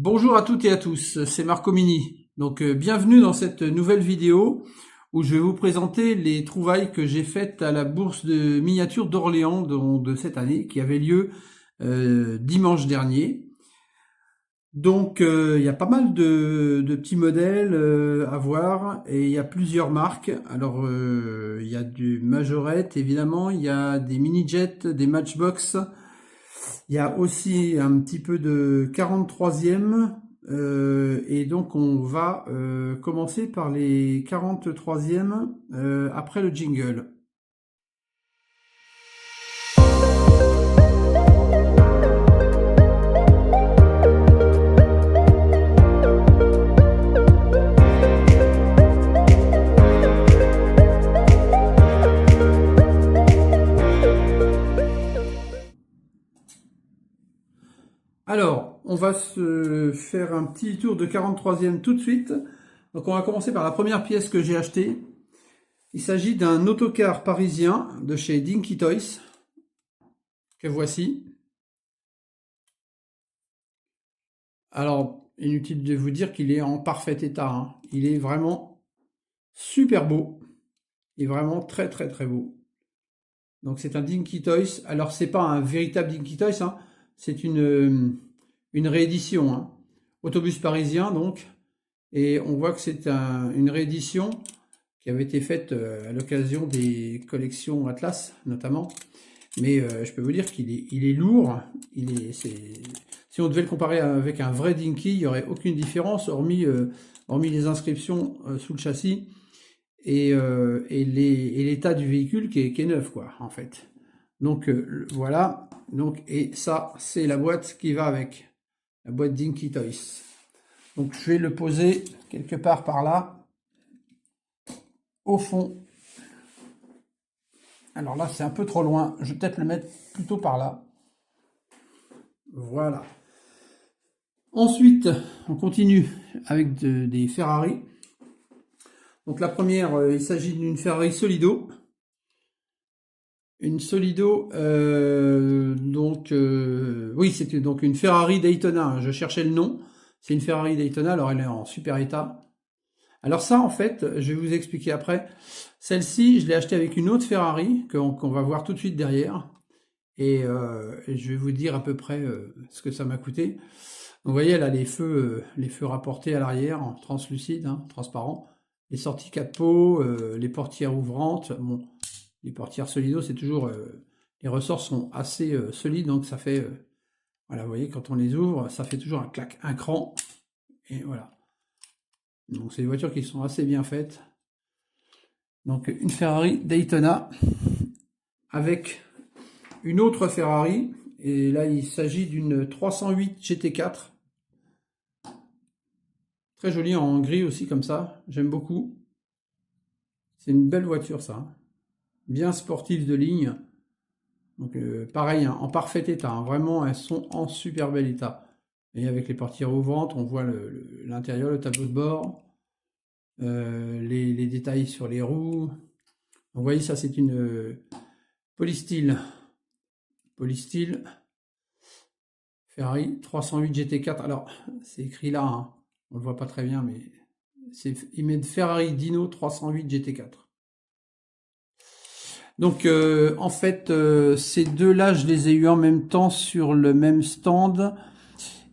Bonjour à toutes et à tous, c'est Marco Mini. Bienvenue dans cette nouvelle vidéo où je vais vous présenter les trouvailles que j'ai faites à la bourse de miniatures d'Orléans de cette année qui avait lieu dimanche dernier. Il y a pas mal de petits modèles à voir et il y a plusieurs marques. Il y a du Majorette évidemment, il y a des mini-jets, des Matchbox. Il y a aussi un petit peu de 43e et donc on va commencer par les 43e après le jingle. Alors, on va se faire un petit tour de 43e tout de suite. Donc on va commencer par la première pièce que j'ai achetée. Il s'agit d'un autocar parisien de chez Dinky Toys, que voici. Alors, inutile de vous dire qu'il est en parfait état, hein. Il est vraiment super beau. Il est vraiment très très très beau. Donc c'est un Dinky Toys. Alors c'est pas un véritable Dinky Toys, hein. C'est une réédition, hein. Autobus parisien donc. Et on voit que c'est une réédition qui avait été faite à l'occasion des collections Atlas notamment. Mais je peux vous dire qu'il est lourd. Si on devait le comparer avec un vrai Dinky, il n'y aurait aucune différence, hormis les inscriptions sous le châssis et l'état du véhicule qui est neuf, quoi, en fait. Donc voilà. Et ça, c'est la boîte qui va avec. La boîte Dinky Toys. Donc je vais le poser quelque part par là, au fond. Alors là, c'est un peu trop loin. Je vais peut-être le mettre plutôt par là. Voilà. Ensuite, on continue avec des Ferrari. Donc la première, il s'agit d'une Ferrari Solido. Une Solido, oui, c'était donc une Ferrari Daytona, hein. Je cherchais le nom. C'est une Ferrari Daytona, alors elle est en super état. Alors ça, en fait, je vais vous expliquer après. Celle-ci, je l'ai achetée avec une autre Ferrari qu'on va voir tout de suite derrière. Et je vais vous dire à peu près ce que ça m'a coûté. Donc, vous voyez, elle a les feux rapportés à l'arrière, en translucide, hein, transparent. Les sorties 4 pots, les portières ouvrantes. Bon, les portières Solido, c'est toujours... les ressorts sont assez solides, donc ça fait... voilà, vous voyez, quand on les ouvre, ça fait toujours un clac, un cran. Et voilà. Donc c'est des voitures qui sont assez bien faites. Donc une Ferrari Daytona avec une autre Ferrari. Et là, il s'agit d'une 308 GT4. Très jolie en gris aussi comme ça. J'aime beaucoup. C'est une belle voiture ça. Bien sportive de ligne. Donc pareil, hein, en parfait état. Hein. Vraiment, elles sont en super bel état. Et avec les portières ouvrantes, on voit l'intérieur, le tableau de bord. Les détails sur les roues. Donc, vous voyez, ça c'est une Polystyle. Polystyle. Ferrari 308 GT4. Alors, c'est écrit là, hein. On le voit pas très bien, mais ils mettent Ferrari Dino 308 GT4. Donc, en fait, ces deux-là, je les ai eu en même temps sur le même stand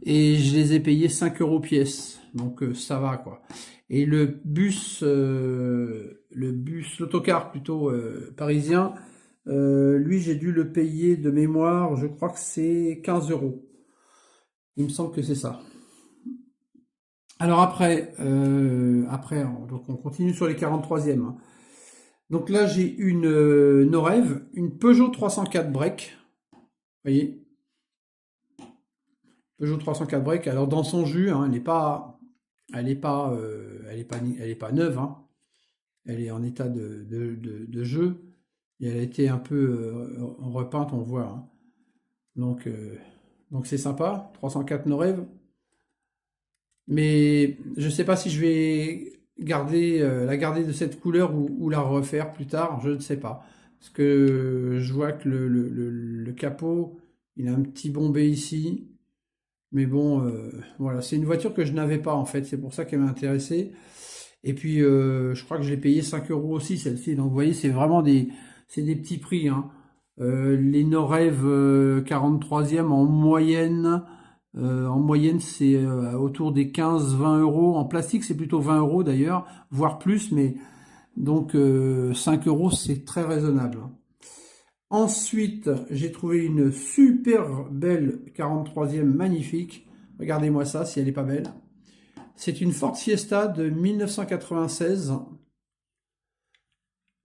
et je les ai payés 5 € pièce. Donc, ça va, quoi. Et l'autocar plutôt parisien, lui, j'ai dû le payer de mémoire, je crois que c'est 15 €. Il me semble que c'est ça. Alors après, donc on continue sur les 43e. Hein. Donc là, j'ai une Norev, une Peugeot 304 break. Vous voyez, Peugeot 304 break. Alors dans son jus, hein, elle n'est pas neuve. Hein. Elle est en état de jeu. Et elle a été un peu repeinte, on voit. Hein. Donc c'est sympa. 304 Norev. Mais je ne sais pas si je vais la garder de cette couleur ou la refaire plus tard, je ne sais pas. Parce que je vois que le capot, il a un petit bombé ici. Mais bon, voilà, c'est une voiture que je n'avais pas en fait, c'est pour ça qu'elle m'a intéressé. Et puis, je crois que je l'ai payé 5 euros aussi celle-ci. Donc vous voyez, c'est des petits prix, hein. Les Norev 43e en moyenne c'est autour des 15-20 euros. En plastique, c'est plutôt 20 euros d'ailleurs, voire plus. Mais donc 5 euros, c'est très raisonnable. Ensuite, j'ai trouvé une super belle 43e magnifique. Regardez-moi ça, si elle n'est pas belle. C'est une Ford Fiesta de 1996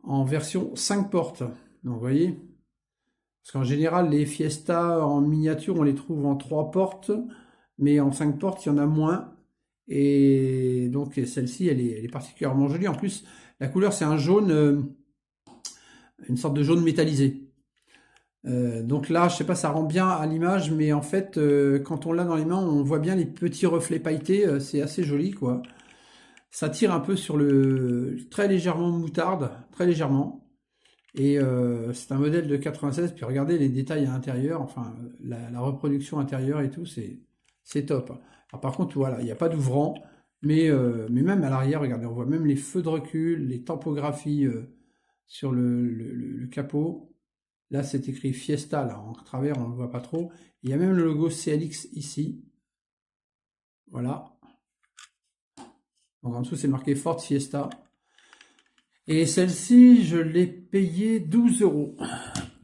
en version 5 portes. Donc vous voyez, parce qu'en général, les Fiesta en miniature, on les trouve en 3 portes, mais en 5 portes, il y en a moins. Et donc celle-ci, elle est particulièrement jolie. En plus, la couleur, c'est un jaune, une sorte de jaune métallisé. Donc là, je sais pas, ça rend bien à l'image, mais en fait, quand on l'a dans les mains, on voit bien les petits reflets pailletés, c'est assez joli, quoi. Ça tire un peu sur le très légèrement moutarde, très légèrement. Et c'est un modèle de 96, puis regardez les détails à l'intérieur, enfin la reproduction intérieure et tout, c'est top. Alors par contre, voilà, il n'y a pas d'ouvrant, mais même à l'arrière, regardez, on voit même les feux de recul, les tampographies sur le capot. Là, c'est écrit Fiesta, là, en travers, on ne le voit pas trop. Il y a même le logo CLX ici. Voilà. Donc en dessous, c'est marqué Ford Fiesta. Et celle-ci, je l'ai payée 12 euros.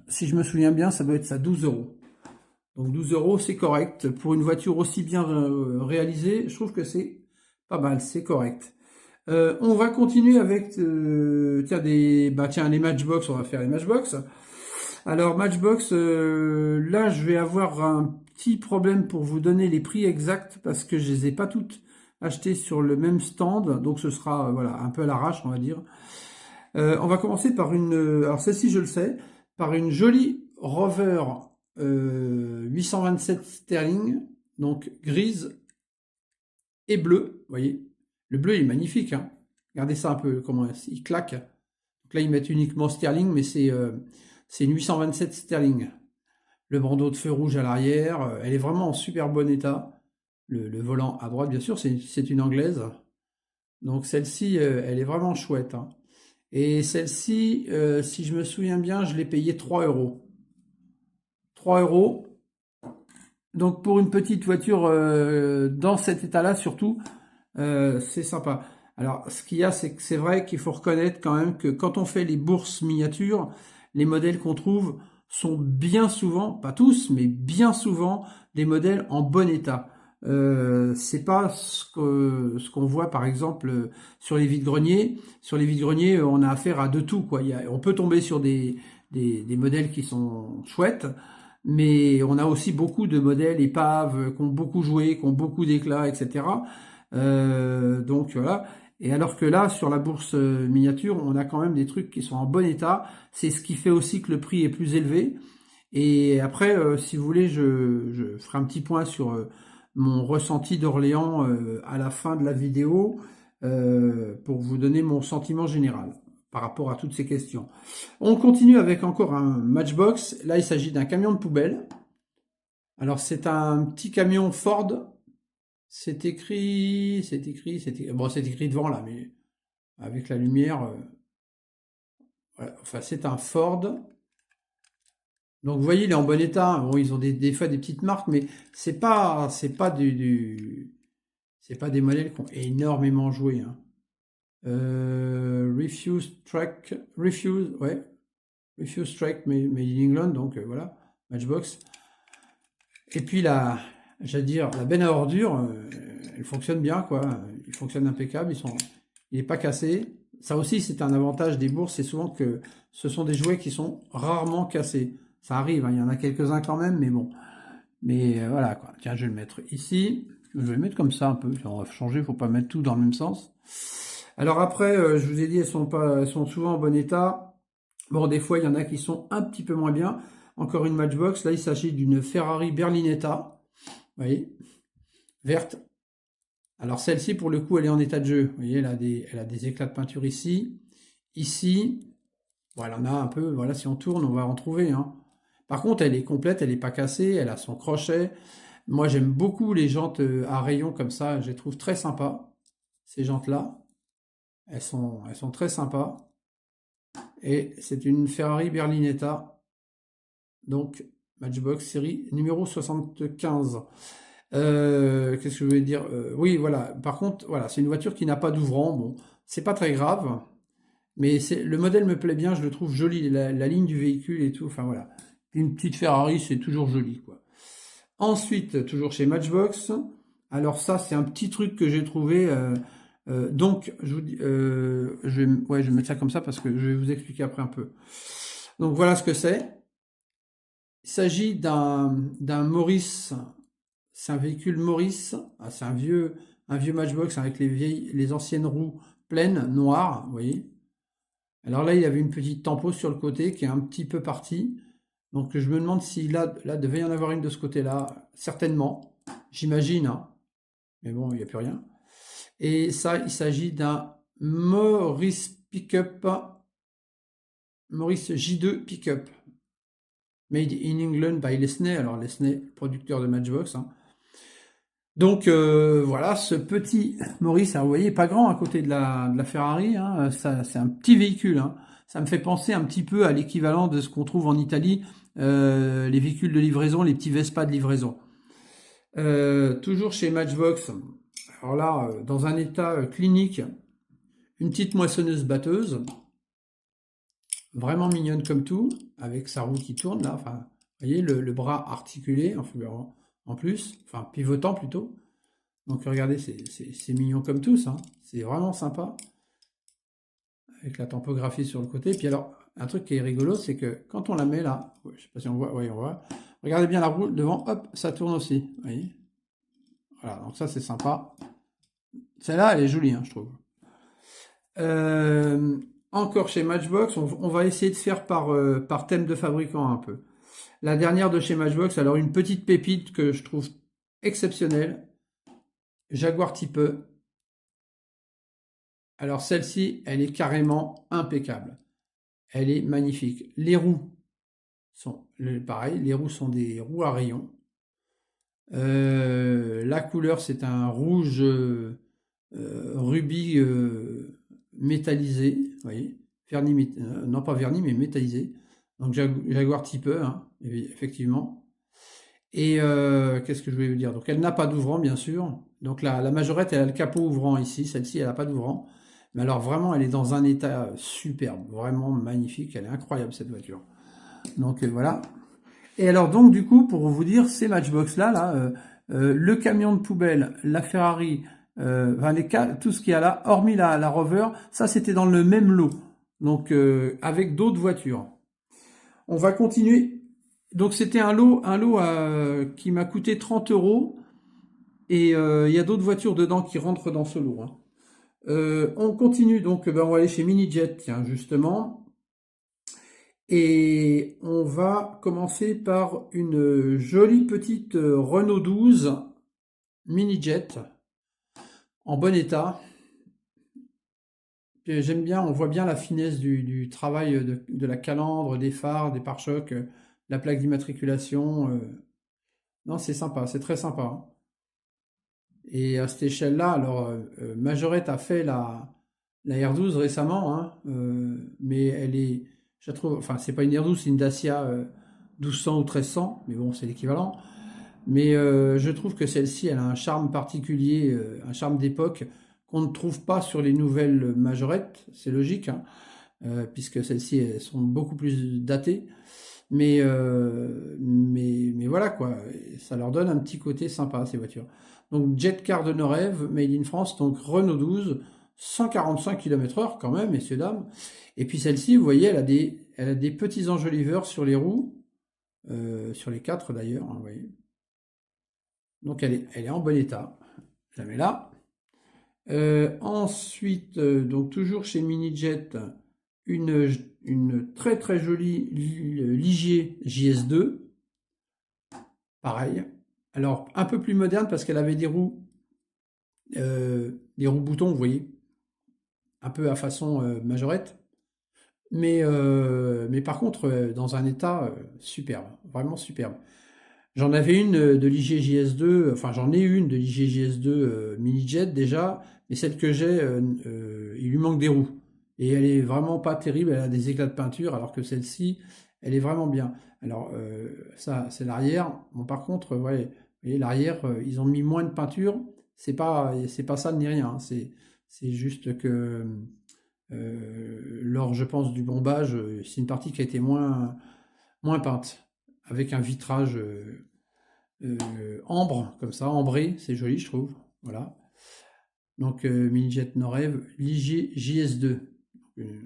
Si je me souviens bien, ça doit être ça, 12 euros. Donc 12 euros, c'est correct. Pour une voiture aussi bien réalisée, je trouve que c'est pas mal, c'est correct. On va continuer avec tiens, les Matchbox, on va faire les Matchbox. Alors Matchbox, là je vais avoir un petit problème pour vous donner les prix exacts parce que je les ai pas toutes achetées sur le même stand, donc ce sera voilà un peu à l'arrache on va dire. On va commencer par alors celle-ci je le sais, par une jolie Rover 827 sterling, donc grise et bleue, vous voyez. Le bleu il est magnifique, hein. Regardez ça un peu comment il claque. Donc là ils mettent uniquement sterling, mais c'est une 827 sterling. Le bandeau de feu rouge à l'arrière, elle est vraiment en super bon état. Le volant à droite, bien sûr, c'est une anglaise. Donc celle-ci, elle est vraiment chouette, hein. Et celle-ci, si je me souviens bien, je l'ai payée 3 euros. 3 euros. Donc pour une petite voiture dans cet état-là, surtout, c'est sympa. Alors ce qu'il y a, c'est que c'est vrai qu'il faut reconnaître quand même que quand on fait les bourses miniatures, les modèles qu'on trouve sont bien souvent, pas tous, mais bien souvent, des modèles en bon état. C'est pas ce qu'on voit par exemple sur les vides-greniers. Sur les vides-greniers, on a affaire à de tout, quoi. On peut tomber sur des modèles qui sont chouettes, mais on a aussi beaucoup de modèles épaves qui ont beaucoup joué, qui ont beaucoup d'éclat, etc. Donc voilà. Et alors que là, sur la bourse miniature, on a quand même des trucs qui sont en bon état. C'est ce qui fait aussi que le prix est plus élevé. Et après, si vous voulez, je ferai un petit point sur mon ressenti d'Orléans à la fin de la vidéo pour vous donner mon sentiment général par rapport à toutes ces questions. On continue avec encore un Matchbox. Là, il s'agit d'un camion de poubelle. Alors, c'est un petit camion Ford. C'est écrit bon, c'est écrit devant là, mais avec la lumière. Voilà. Enfin, c'est un Ford. Donc, vous voyez, il est en bon état. Bon, ils ont des fois des petites marques, mais c'est pas c'est pas des modèles qui ont énormément joué, hein. Refuse Track, made in England, donc voilà, Matchbox. Et puis j'allais dire, la benne à ordures, elle fonctionne bien, quoi. Il fonctionne impeccable, il n'est pas cassé. Ça aussi, c'est un avantage des bourses, c'est souvent que ce sont des jouets qui sont rarement cassés. Ça arrive, hein, il y en a quelques-uns quand même, mais bon. Mais voilà, quoi. Tiens, je vais le mettre ici. Je vais le mettre comme ça un peu. On va changer, il ne faut pas mettre tout dans le même sens. Alors après, je vous ai dit, elles sont souvent en bon état. Bon, des fois, il y en a qui sont un petit peu moins bien. Encore une Matchbox. Là, il s'agit d'une Ferrari Berlinetta. Vous voyez, verte. Alors celle-ci, pour le coup, elle est en état de jeu. Vous voyez, elle a des éclats de peinture ici. Ici, bon, elle en a un peu. Voilà, si on tourne, on va en trouver, hein. Par contre, elle est complète, elle n'est pas cassée. Elle a son crochet. Moi, j'aime beaucoup les jantes à rayons comme ça. Je les trouve très sympas, ces jantes-là. Elles sont très sympas. Et c'est une Ferrari Berlinetta, donc Matchbox série numéro 75. Qu'est-ce que je voulais dire? Oui, voilà. Par contre, voilà, c'est une voiture qui n'a pas d'ouvrant. Bon, c'est pas très grave, mais le modèle me plaît bien. Je le trouve joli, la ligne du véhicule et tout. Enfin voilà, une petite Ferrari, c'est toujours joli, quoi. Ensuite, toujours chez Matchbox. Alors ça, c'est un petit truc que j'ai trouvé. Donc, je vous dis, ouais, je vais mettre ça comme ça parce que je vais vous expliquer après un peu. Donc voilà ce que c'est. Il s'agit d'un Morris. C'est un véhicule Morris. Ah, c'est un vieux Matchbox avec les anciennes roues pleines, noires, vous voyez. Alors là, il y avait une petite tempo sur le côté qui est un petit peu partie. Donc je me demande si là devait y en avoir une de ce côté-là, certainement, j'imagine, hein. Mais bon, il n'y a plus rien. Et ça, il s'agit d'un Morris Pickup, Morris J2 Pickup, made in England by Lesney, alors Lesney, producteur de Matchbox, hein. Donc voilà, ce petit Morris, alors, vous voyez, pas grand à côté de la Ferrari, hein, c'est un petit véhicule, hein. Ça me fait penser un petit peu à l'équivalent de ce qu'on trouve en Italie, les véhicules de livraison, les petits Vespa de livraison. Toujours chez Matchbox, alors là, dans un état clinique, une petite moissonneuse-batteuse, vraiment mignonne comme tout, avec sa roue qui tourne là, enfin, vous voyez, le bras articulé en plus, enfin pivotant plutôt. Donc regardez, c'est mignon comme tout ça, c'est vraiment sympa, avec la tempographie sur le côté. Puis alors, un truc qui est rigolo, c'est que quand on la met là, je sais pas si on voit, oui on voit, regardez bien la roue devant, hop, ça tourne aussi, vous voyez. Voilà, donc ça c'est sympa. Celle-là, elle est jolie, hein, je trouve. Euh, Encore chez Matchbox, on va essayer de faire par thème de fabricant un peu. La dernière de chez Matchbox, alors une petite pépite que je trouve exceptionnelle, Jaguar Type E. Alors celle-ci, elle est carrément impeccable. Elle est magnifique. Les roues sont pareil, les roues sont des roues à rayons. La couleur, c'est un rouge rubis métallisé, vous voyez, vernis, non pas vernis, mais métallisé. Donc Jaguar Type E, hein, effectivement. Et qu'est-ce que je voulais vous dire? Donc elle n'a pas d'ouvrant, bien sûr. Donc la majorette, elle a le capot ouvrant ici. Celle-ci, elle n'a pas d'ouvrant. Mais alors vraiment, elle est dans un état superbe, vraiment magnifique. Elle est incroyable, cette voiture. Donc voilà. Et alors donc du coup, pour vous dire, ces Matchbox là, le camion de poubelle, la Ferrari, enfin, tout ce qu'il y a là, hormis la Rover, ça c'était dans le même lot. Donc avec d'autres voitures. On va continuer. Donc c'était un lot qui m'a coûté 30 euros. Et il y a d'autres voitures dedans qui rentrent dans ce lot, hein. On continue donc, ben, on va aller chez Minijet, tiens, justement. Et on va commencer par une jolie petite Renault 12 Minijet en bon état. J'aime bien, on voit bien la finesse du travail de la calandre, des phares, des pare-chocs, la plaque d'immatriculation. Non, c'est sympa, c'est très sympa, hein. Et à cette échelle-là, alors Majorette a fait la R12 récemment, hein, mais elle est, je la trouve, enfin c'est pas une R12, c'est une Dacia 1200 ou 1300, mais bon c'est l'équivalent. Mais je trouve que celle-ci, elle a un charme particulier, un charme d'époque qu'on ne trouve pas sur les nouvelles Majorettes, c'est logique, hein, puisque celles-ci elles sont beaucoup plus datées. Mais voilà quoi, ça leur donne un petit côté sympa ces voitures. Donc Jet Car de nos rêves, made in France, donc Renault 12, 145 km/h quand même, messieurs dames. Et puis celle-ci, vous voyez, elle a des petits enjoliveurs sur les roues, sur les quatre d'ailleurs, hein, vous voyez. Donc elle est en bon état. Je la mets là. Ensuite, donc toujours chez Minijet, une très très jolie Ligier JS2. Pareil. Alors, un peu plus moderne parce qu'elle avait des roues boutons, vous voyez, un peu à façon Majorette. Mais par contre, dans un état superbe, vraiment superbe. J'en avais une de l'IGJS2, enfin j'en ai une de l'IGJS2 mini-jet déjà, mais celle que j'ai, il lui manque des roues. Et elle est vraiment pas terrible, elle a des éclats de peinture, alors que celle-ci, elle est vraiment bien. Alors ça, c'est l'arrière. Bon, par contre, ouais, vous voyez, l'arrière, ils ont mis moins de peinture. C'est pas sale ni rien, hein. C'est juste que lors, je pense, du bombage, c'est une partie qui a été moins peinte, avec un vitrage ambre, comme ça, ambré, c'est joli, je trouve. Voilà. Donc, mini-jet Norev, Ligier JS2.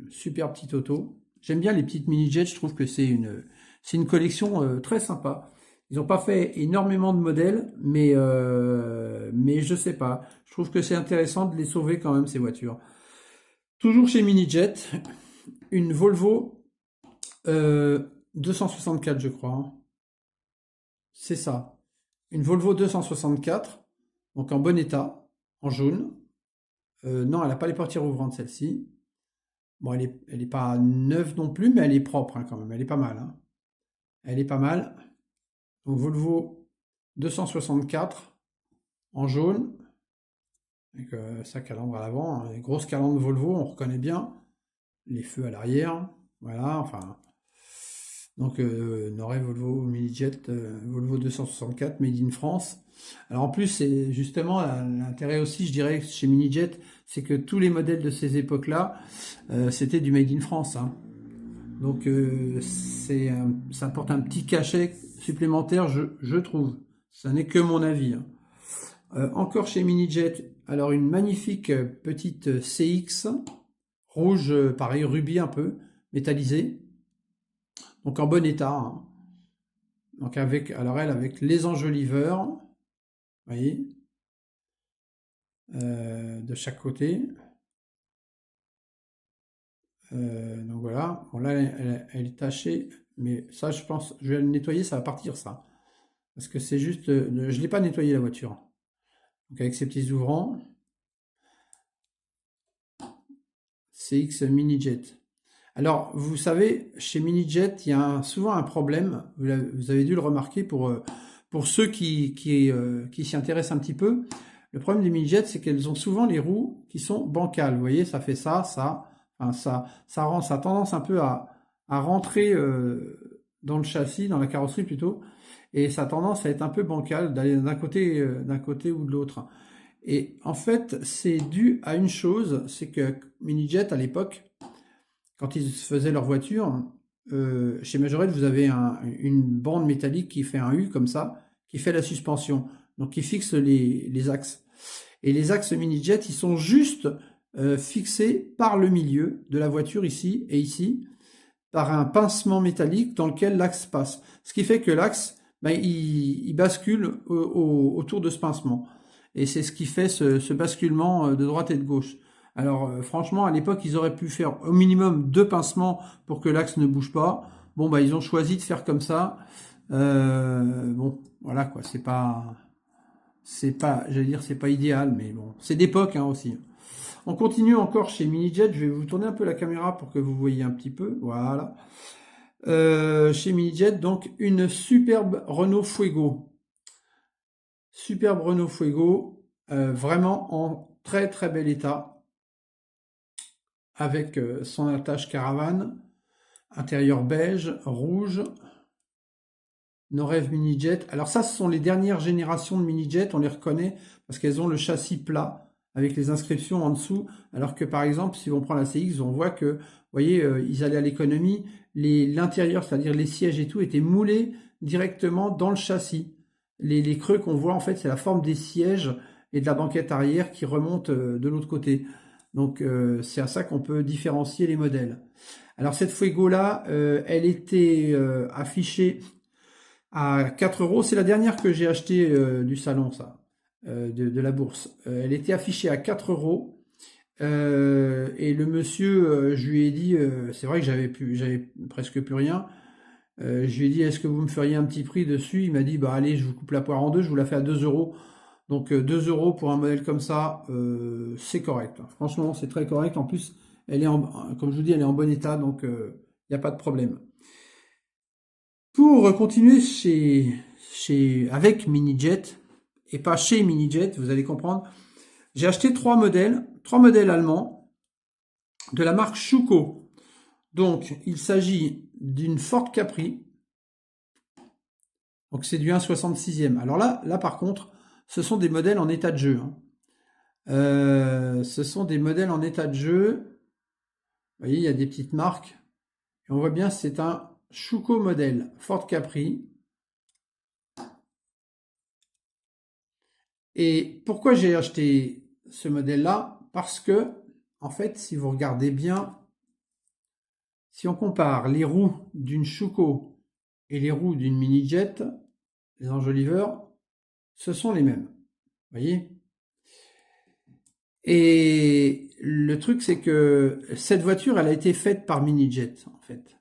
Super petite auto. J'aime bien les petites mini-jets, je trouve que c'est une collection très sympa. Ils n'ont pas fait énormément de modèles, mais je sais pas. Je trouve que c'est intéressant de les sauver quand même, ces voitures. Toujours chez Minijet, une Volvo 264, je crois, hein. C'est ça. Une Volvo 264, donc en bon état, en jaune. Non, elle n'a pas les portières ouvrantes, celle-ci. Bon, elle est pas neuve non plus, mais elle est propre hein, quand même. Elle est pas mal, hein. Elle est pas mal. Donc Volvo 264 en jaune, avec sa calandre à l'avant, hein. Les grosses calandres Volvo, on reconnaît bien. Les feux à l'arrière. Voilà, enfin. Donc Noré Volvo Mini-Jet, Volvo 264 Made in France. Alors en plus, c'est justement l'intérêt aussi, je dirais, chez Mini-Jet, c'est que tous les modèles de ces époques-là, c'était du Made in France, hein. Donc ça apporte un petit cachet supplémentaire, je trouve. Ça n'est que mon avis, hein. Encore chez Mini-Jet, alors une magnifique petite CX, rouge, pareil, rubis un peu, métallisée. Donc en bon état, hein. Donc alors elle avec les enjoliveurs, vous voyez, de chaque côté. Donc voilà, bon là elle est tachée, mais ça je pense, je vais le nettoyer, ça va partir ça. Parce que c'est juste, je l'ai pas nettoyé la voiture. Donc avec ces petits ouvrants, CX Mini-Jet. Alors, vous savez, chez Mini-Jet, il y a souvent un problème, vous avez dû le remarquer pour ceux qui s'y intéressent un petit peu. Le problème des Mini-Jet, c'est qu'elles ont souvent les roues qui sont bancales. Vous voyez, ça fait ça, enfin, ça a tendance un peu à rentrer dans le châssis, dans la carrosserie plutôt, et ça a tendance à être un peu bancal, d'aller d'un côté ou de l'autre. Et en fait, c'est dû à une chose, c'est que Mini-Jet, à l'époque, quand ils faisaient leur voiture, chez Majorette, vous avez une bande métallique qui fait un U comme ça, qui fait la suspension, donc qui fixe les axes. Et les axes mini-jet, ils sont juste fixés par le milieu de la voiture ici et ici, par un pincement métallique dans lequel l'axe passe. Ce qui fait que l'axe, ben, il bascule autour de ce pincement. Et c'est ce qui fait ce basculement de droite et de gauche. Alors franchement, à l'époque, ils auraient pu faire au minimum 2 pincements pour que l'axe ne bouge pas. Bon, bah ils ont choisi de faire comme ça. Bon, voilà quoi, j'allais dire, c'est pas idéal, mais bon, c'est d'époque hein, aussi. On continue encore chez Mini-Jet. Je vais vous tourner un peu la caméra pour que vous voyez un petit peu. Voilà. Chez Mini-Jet, donc une superbe Renault Fuego. Superbe Renault Fuego, vraiment en très très bel état, avec son attache caravane, intérieur beige, rouge, Norev Mini-Jet. Alors ça, ce sont les dernières générations de Mini-Jet, on les reconnaît parce qu'elles ont le châssis plat avec les inscriptions en dessous, alors que par exemple, si on prend la CX, on voit que, vous voyez, ils allaient à l'économie, l'intérieur, c'est-à-dire les sièges et tout, étaient moulés directement dans le châssis. Les creux qu'on voit, en fait, c'est la forme des sièges et de la banquette arrière qui remonte de l'autre côté. Donc, c'est à ça qu'on peut différencier les modèles. Alors, cette Fuego-là, elle était affichée à 4 euros. C'est la dernière que j'ai achetée du salon, ça, de la bourse. Elle était affichée à 4 euros. Et le monsieur, je lui ai dit, c'est vrai que j'avais presque plus rien. Je lui ai dit, est-ce que vous me feriez un petit prix dessus? Il m'a dit, bah allez, je vous coupe la poire en deux, je vous la fais à 2 euros. Donc 2 euros pour un modèle comme ça, c'est correct. Franchement, c'est très correct. En plus, comme je vous dis, elle est en bon état, donc il n'y a pas de problème. Pour continuer avec Mini-Jet et pas chez Mini-Jet, vous allez comprendre. J'ai acheté trois modèles allemands de la marque Schuko. Donc, il s'agit d'une Ford Capri. Donc, c'est du 1,66e. Alors là, par contre, ce sont des modèles en état de jeu. Ce sont des modèles en état de jeu. Vous voyez, il y a des petites marques. Et on voit bien, c'est un Schuko modèle Ford Capri. Et pourquoi j'ai acheté ce modèle-là? Parce que, en fait, si vous regardez bien, si on compare les roues d'une Schuko et les roues d'une Mini-Jet, les enjoliveurs, ce sont les mêmes. Vous voyez? Et le truc, c'est que cette voiture, elle a été faite par Mini-Jet, en fait.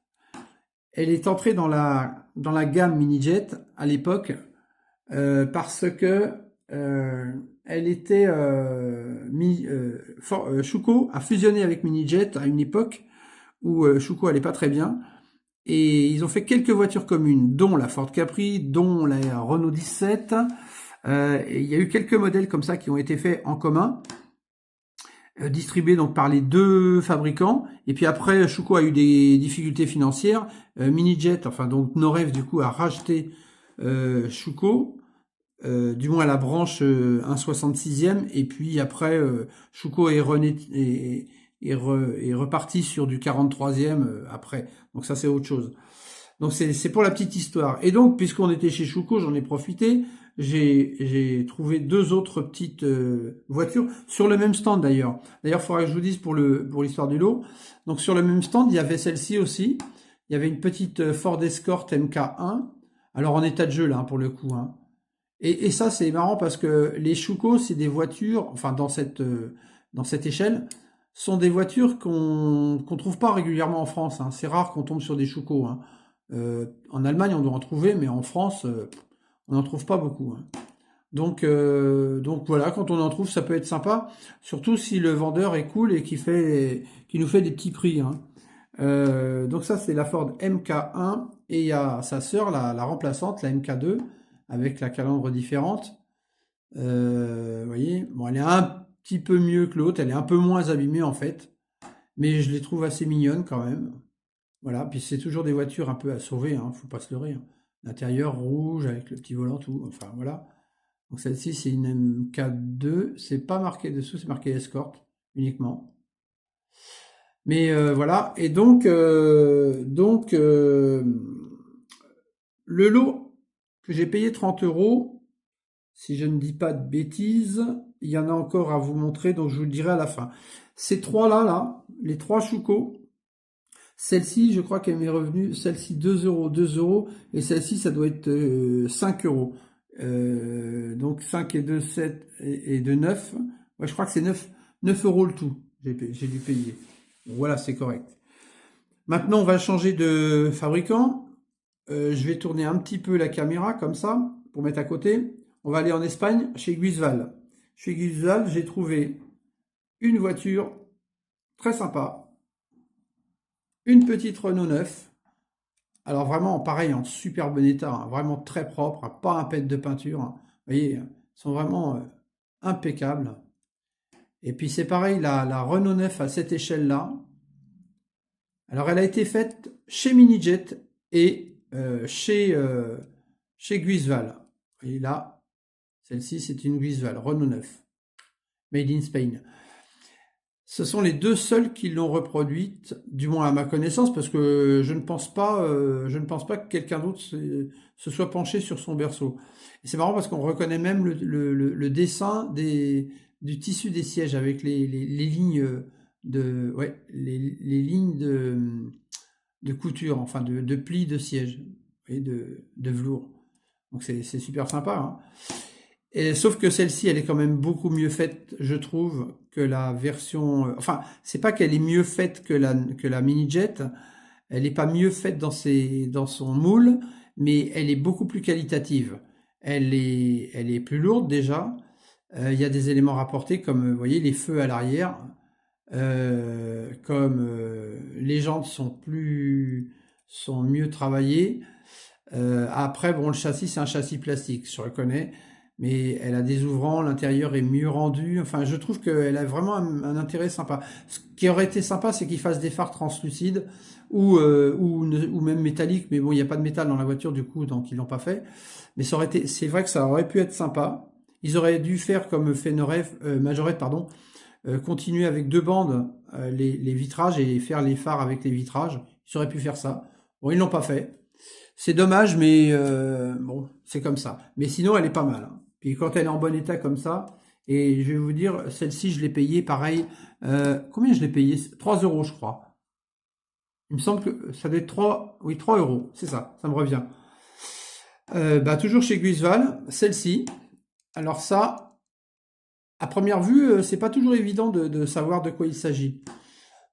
Elle est entrée dans la gamme Mini-Jet à l'époque parce que elle était Schuko a fusionné avec Mini-Jet à une époque où Schuko allait pas très bien. Et ils ont fait quelques voitures communes, dont la Ford Capri, dont la Renault 17. Et il y a eu quelques modèles comme ça qui ont été faits en commun, distribués donc par les deux fabricants. Et puis après, Schuko a eu des difficultés financières. Mini-Jet, enfin donc Norev du coup a racheté Schuko, du moins la branche 1,66e. Et puis après, Schuko est reparti sur du 43e après. Donc ça c'est autre chose. Donc c'est pour la petite histoire. Et donc puisqu'on était chez Schuko, j'en ai profité. J'ai trouvé deux autres petites voitures sur le même stand d'ailleurs. D'ailleurs, il faudrait que je vous dise pour l'histoire du lot. Donc sur le même stand, il y avait celle-ci aussi. Il y avait une petite Ford Escort MK1. Alors en état de jeu là pour le coup. Et ça c'est marrant parce que les Schuko, c'est des voitures, enfin dans cette échelle, sont des voitures qu'on trouve pas régulièrement en France. C'est rare qu'on tombe sur des Schuko. En Allemagne, on doit en trouver, mais en France, on n'en trouve pas beaucoup. Donc voilà, quand on en trouve, ça peut être sympa, surtout si le vendeur est cool et qui nous fait des petits prix. Donc ça, c'est la Ford MK1 et il y a sa sœur, la remplaçante, la MK2, avec la calandre différente. Vous voyez, bon, elle est un petit peu mieux que l'autre, elle est un peu moins abîmée en fait, mais je les trouve assez mignonnes quand même. Voilà, puis c'est toujours des voitures un peu à sauver, faut pas se leurrer. L'intérieur rouge avec le petit volant, tout, enfin voilà. Donc celle-ci c'est une MK2, c'est pas marqué dessous, c'est marqué Escort uniquement. Mais voilà, et donc le lot que j'ai payé 30 €, si je ne dis pas de bêtises, il y en a encore à vous montrer, donc je vous le dirai à la fin. Ces trois-là, les trois Schuko, celle-ci, je crois qu'elle m'est revenue, celle-ci 2 €, 2 €, et celle-ci, ça doit être 5 €. Donc 5 et 2, 7 et 2, 9. Ouais, je crois que c'est 9 € le tout, j'ai dû payer. Donc voilà, c'est correct. Maintenant, on va changer de fabricant. Je vais tourner un petit peu la caméra, comme ça, pour mettre à côté. On va aller en Espagne, chez Guisval. Chez Guisval, j'ai trouvé une voiture très sympa. Une petite Renault 9. Alors vraiment, pareil, en super bon état, vraiment très propre, pas un pet de peinture. Vous voyez, ils sont vraiment impeccables. Et puis c'est pareil, la Renault 9 à cette échelle-là. Alors elle a été faite chez Mini-Jet et chez Guisval. Et là, celle-ci, c'est une Guisval, Renault 9, made in Spain. Ce sont les deux seuls qui l'ont reproduite, du moins à ma connaissance, parce que je ne pense pas que quelqu'un d'autre se soit penché sur son berceau. Et c'est marrant parce qu'on reconnaît même le dessin du tissu des sièges avec les lignes les lignes de couture, enfin de plis de siège et de velours. Donc c'est super sympa. Et, sauf que celle-ci, elle est quand même beaucoup mieux faite, je trouve, que la version. Enfin, c'est pas qu'elle est mieux faite que la Mini-Jet. Elle n'est pas mieux faite dans son moule, mais elle est beaucoup plus qualitative. Elle est plus lourde déjà. Il y a des éléments rapportés comme, vous voyez, les feux à l'arrière, comme les jantes sont mieux travaillées. Après, bon, le châssis, c'est un châssis plastique, je reconnais, mais elle a des ouvrants, l'intérieur est mieux rendu. Enfin, je trouve qu'elle a vraiment un intérêt sympa. Ce qui aurait été sympa, c'est qu'il fasse des phares translucides ou même métalliques, mais bon, il n'y a pas de métal dans la voiture, du coup, donc ils l'ont pas fait. Mais ça aurait été, c'est vrai que ça aurait pu être sympa. Ils auraient dû faire comme fait Majorette, pardon, continuer avec deux bandes les vitrages et faire les phares avec les vitrages. Ils auraient pu faire ça. Bon, ils l'ont pas fait. C'est dommage, mais bon, c'est comme ça. Mais sinon, elle est pas mal, hein. Puis quand elle est en bon état comme ça, et je vais vous dire, celle-ci, je l'ai payée pareil. Combien je l'ai payée? 3 euros, je crois. Il me semble que ça doit être 3, oui, 3 euros, c'est ça me revient. Bah, toujours chez Guisval, celle-ci. Alors ça, à première vue, c'est pas toujours évident de savoir de quoi il s'agit.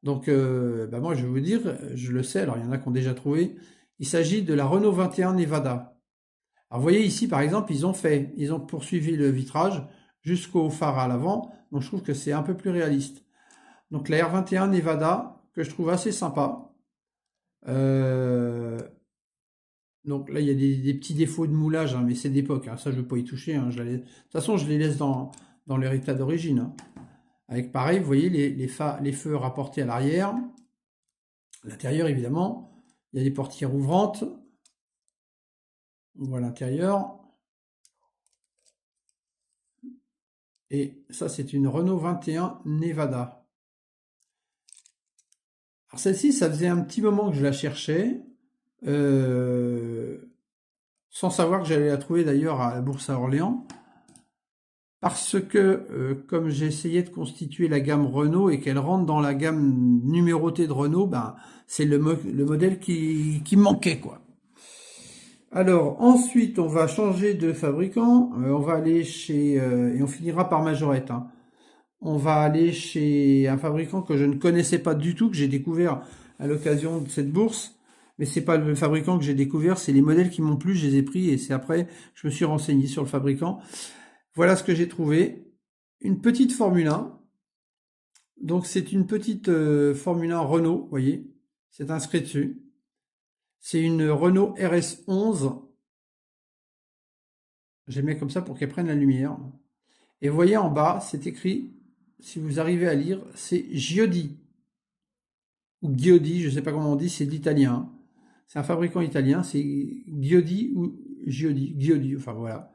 Donc, bah moi, je vais vous dire, je le sais, alors il y en a qui ont déjà trouvé. Il s'agit de la Renault 21 Nevada. Alors, vous voyez ici, par exemple, ils ont poursuivi le vitrage jusqu'au phare à l'avant. Donc, je trouve que c'est un peu plus réaliste. Donc, la R21 Nevada, que je trouve assez sympa. Donc là, il y a des petits défauts de moulage, hein, mais c'est d'époque, hein. Ça, je ne veux pas y toucher, hein. De toute façon, je les laisse dans leur état d'origine, hein. Avec pareil, vous voyez les feux rapportés à l'arrière. L'intérieur, évidemment, il y a des portières ouvrantes. On voit l'intérieur. Et ça, c'est une Renault 21 Nevada. Alors celle-ci, ça faisait un petit moment que je la cherchais, sans savoir que j'allais la trouver d'ailleurs à la Bourse à Orléans. Parce que, comme j'ai essayé de constituer la gamme Renault et qu'elle rentre dans la gamme numérotée de Renault, ben, c'est le modèle qui me manquait, quoi. Alors, ensuite, on va changer de fabricant. On va aller chez... et on finira par Majorette, hein. On va aller chez un fabricant que je ne connaissais pas du tout, que j'ai découvert à l'occasion de cette bourse. Mais c'est pas le fabricant que j'ai découvert, c'est les modèles qui m'ont plu, je les ai pris et c'est après que je me suis renseigné sur le fabricant. Voilà ce que j'ai trouvé. Une petite Formule 1. Donc c'est une petite Formule 1 Renault, vous voyez. C'est inscrit dessus. C'est une Renault RS11. J'ai mis comme ça pour qu'elle prenne la lumière. Et vous voyez en bas, c'est écrit, si vous arrivez à lire, c'est Giodi. Ou Giodi, je ne sais pas comment on dit, c'est d'italien. C'est un fabricant italien, c'est Giodi ou Giodi. Giodi, enfin voilà.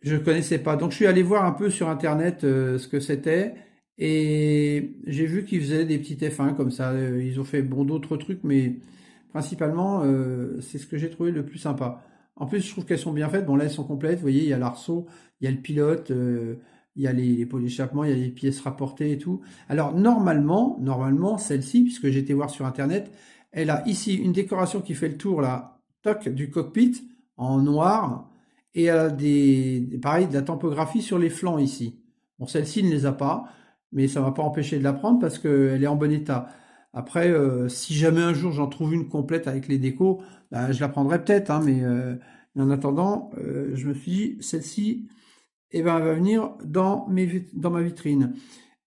Je ne connaissais pas. Donc je suis allé voir un peu sur internet ce que c'était. Et j'ai vu qu'ils faisaient des petits F1 comme ça. Ils ont fait bon d'autres trucs, mais principalement c'est ce que j'ai trouvé le plus sympa. En plus, je trouve qu'elles sont bien faites. Bon là, elles sont complètes. Vous voyez, il y a l'arceau, il y a le pilote, il y a les pots d'échappement, il y a les pièces rapportées et tout. Alors normalement, celle-ci, puisque j'ai été voir sur internet, elle a ici une décoration qui fait le tour là, toc, du cockpit en noir. Et elle a pareil, de la tampographie sur les flancs ici. Bon, celle-ci ne les a pas, mais ça ne m'a pas empêché de la prendre parce qu'elle est en bon état. Après, si jamais un jour j'en trouve une complète avec les décos, ben, je la prendrai peut-être, hein, mais en attendant, je me suis dit, celle-ci, eh ben, elle va venir dans ma vitrine.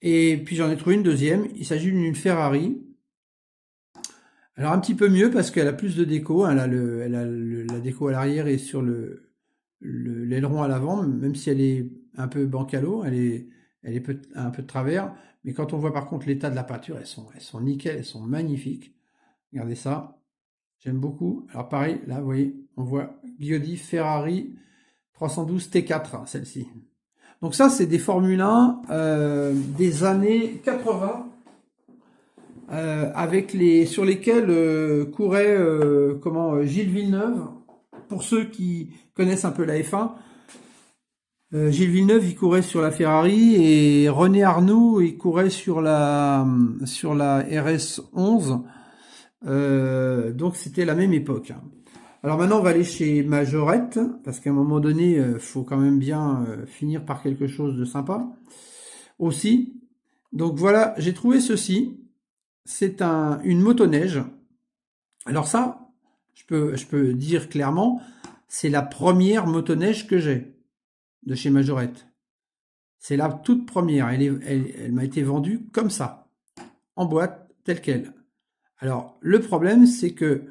Et puis j'en ai trouvé une deuxième, il s'agit d'une Ferrari. Alors un petit peu mieux parce qu'elle a plus de déco, elle a la déco à l'arrière et sur l'aileron à l'avant, même si elle est un peu bancalo, elle est un peu de travers, mais quand on voit par contre l'état de la peinture, elles sont nickel, elles sont magnifiques. Regardez ça, j'aime beaucoup. Alors pareil, là vous voyez, on voit Giodi Ferrari 312 T4, celle-ci. Donc ça, c'est des Formule 1 des années 80, sur lesquels courait Gilles Villeneuve. Pour ceux qui connaissent un peu la F1, Gilles Villeneuve, il courait sur la Ferrari et René Arnoux, il courait sur la RS11. Donc c'était la même époque. Alors maintenant, on va aller chez Majorette, parce qu'à un moment donné, faut quand même bien finir par quelque chose de sympa aussi. Donc voilà, j'ai trouvé ceci. C'est une motoneige. Alors ça, je peux dire clairement, c'est la première motoneige que j'ai de chez Majorette. C'est la toute première. Elle m'a été vendue comme ça, en boîte, telle quelle. Alors, le problème, c'est que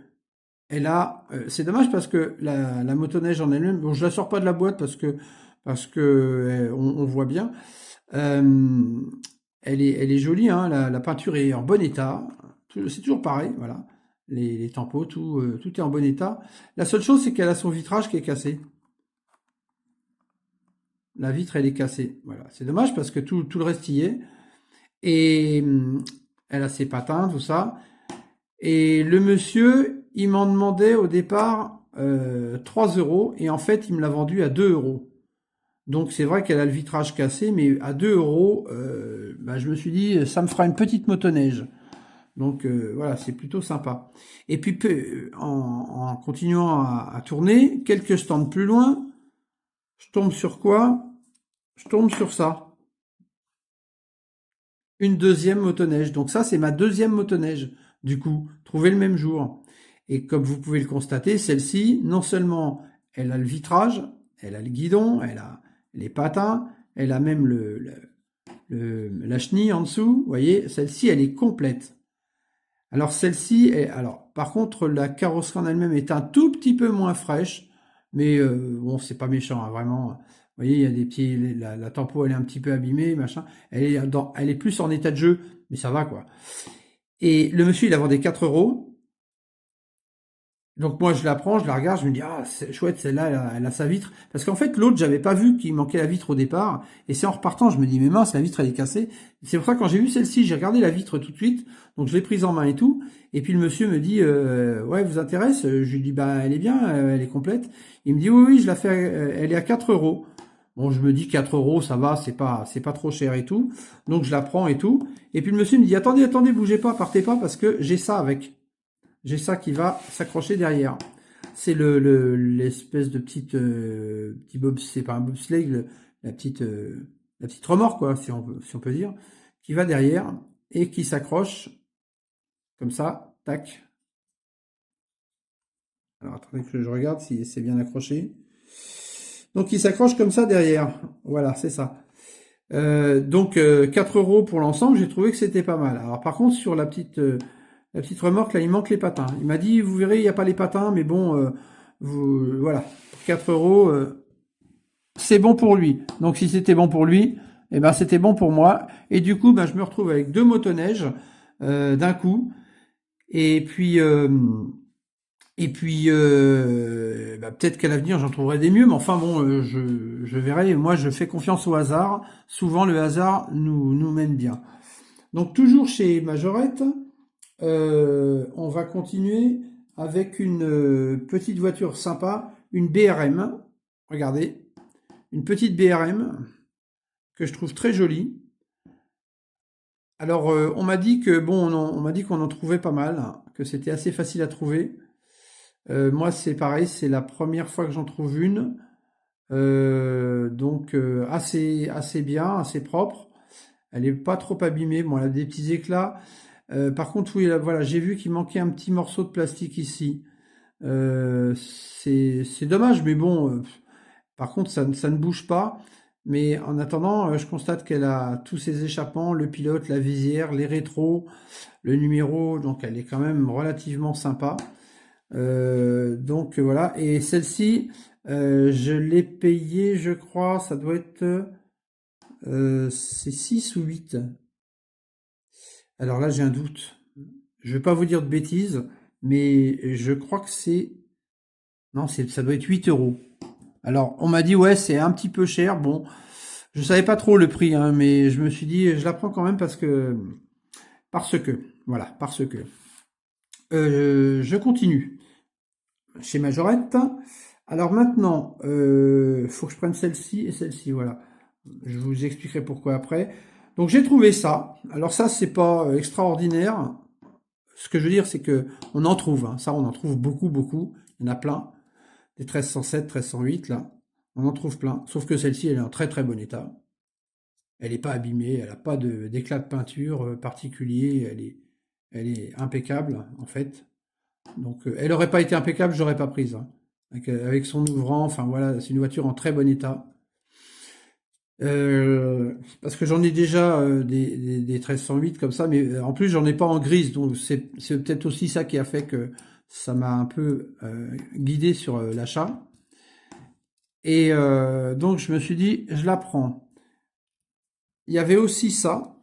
c'est dommage parce que la motoneige en elle-même, bon, je la sors pas de la boîte parce que on voit bien. Euh, elle est jolie, hein, la peinture est en bon état. C'est toujours pareil, voilà. Les tampons, tout est en bon état. La seule chose, c'est qu'elle a son vitrage qui est cassé. La vitre, elle est cassée. Voilà. C'est dommage parce que tout le reste y est. Et elle a ses patins, tout ça. Et le monsieur, il m'en demandait au départ 3 euros. Et en fait, il me l'a vendu à 2 euros. Donc c'est vrai qu'elle a le vitrage cassé, mais à 2 euros, bah, je me suis dit, ça me fera une petite motoneige. Donc voilà, c'est plutôt sympa. Et puis en continuant à tourner, quelques stands plus loin, je tombe sur quoi? Je tombe sur ça. Une deuxième motoneige. Donc ça, c'est ma deuxième motoneige, du coup, trouvée le même jour. Et comme vous pouvez le constater, celle-ci, non seulement elle a le vitrage, elle a le guidon, elle a les patins, elle a même la chenille en dessous. Vous voyez, celle-ci, elle est complète. Alors celle-ci, alors par contre, la carrosserie en elle-même est un tout petit peu moins fraîche, mais bon, c'est pas méchant, hein, vraiment. Vous voyez, il y a des petits, la tempo, elle est un petit peu abîmée, machin. Elle est plus en état de jeu, mais ça va quoi. Et le monsieur, il a vendu 4 euros. Donc moi, je la prends, je la regarde, je me dis, ah, c'est chouette, celle-là, elle a sa vitre. Parce qu'en fait, l'autre, j'avais pas vu qu'il manquait la vitre au départ. Et c'est en repartant, je me dis, mais mince, la vitre, elle est cassée. C'est pour ça que quand j'ai vu celle-ci, j'ai regardé la vitre tout de suite. Donc je l'ai prise en main et tout. Et puis le monsieur me dit, ouais, vous intéresse? Je lui dis, bah, elle est bien, elle est complète. Il me dit, oui, oui, je la fais, elle est à 4 euros. Bon, je me dis 4 euros, ça va, c'est pas trop cher et tout. Donc je la prends et tout. Et puis le monsieur me dit, attendez, attendez, bougez pas, partez pas, parce que j'ai ça avec. J'ai ça qui va s'accrocher derrière. C'est l'espèce de petit bob, c'est pas un bobsleigh, la petite remorque quoi, si on peut dire, qui va derrière et qui s'accroche comme ça, tac. Alors attendez que je regarde si c'est bien accroché. Donc il s'accroche comme ça derrière. Voilà, c'est ça. Donc 4 euros pour l'ensemble, j'ai trouvé que c'était pas mal. Alors par contre sur la petite remorque, là, il manque les patins. Il m'a dit, vous verrez, il n'y a pas les patins, mais bon, voilà, pour 4 euros, c'est bon pour lui. Donc si c'était bon pour lui, eh ben c'était bon pour moi. Et du coup, ben, je me retrouve avec deux motoneiges d'un coup. Et puis, bah, peut-être qu'à l'avenir, j'en trouverai des mieux. Mais enfin bon, je verrai. Moi, je fais confiance au hasard. Souvent, le hasard nous mène bien. Donc toujours chez Majorette. On va continuer avec une petite voiture sympa, une BRM. Regardez, une petite BRM que je trouve très jolie. Alors, on m'a dit que bon, on m'a dit qu'on en trouvait pas mal, hein, que c'était assez facile à trouver. Moi, c'est pareil, c'est la première fois que j'en trouve une, donc assez bien, assez propre. Elle est pas trop abîmée. Bon, elle a des petits éclats. Par contre, oui, là, voilà, j'ai vu qu'il manquait un petit morceau de plastique ici. C'est dommage, mais bon, par contre, ça ne bouge pas. Mais en attendant, je constate qu'elle a tous ses échappements, le pilote, la visière, les rétros, le numéro, donc elle est quand même relativement sympa. Donc voilà, et celle-ci, je l'ai payée, je crois, ça doit être c'est 6 ou 8. Alors là, j'ai un doute. Je vais pas vous dire de bêtises, mais je crois que c'est... Non, ça doit être 8 euros. Alors, on m'a dit, ouais, c'est un petit peu cher. Bon, je savais pas trop le prix, hein, mais je me suis dit, je la prends quand même voilà, parce que. Je continue chez Majorette. Alors maintenant, faut que je prenne celle-ci et celle-ci, voilà. Je vous expliquerai pourquoi après. Donc j'ai trouvé ça. Alors ça, c'est pas extraordinaire. Ce que je veux dire, c'est que on en trouve, hein. Ça, on en trouve beaucoup, beaucoup. Il y en a plein. Des 1307, 1308, là. On en trouve plein. Sauf que celle-ci, elle est en très très bon état. Elle n'est pas abîmée, elle n'a pas d'éclat de peinture particulier. Elle est impeccable, en fait. Donc, elle n'aurait pas été impeccable, je l'aurais pas prise, hein. Avec son ouvrant, enfin voilà, c'est une voiture en très bon état. Parce que j'en ai déjà des 1308 comme ça, mais en plus j'en ai pas en grise, donc c'est peut-être aussi ça qui a fait que ça m'a un peu guidé sur l'achat. Et donc je me suis dit, je la prends. Il y avait aussi ça,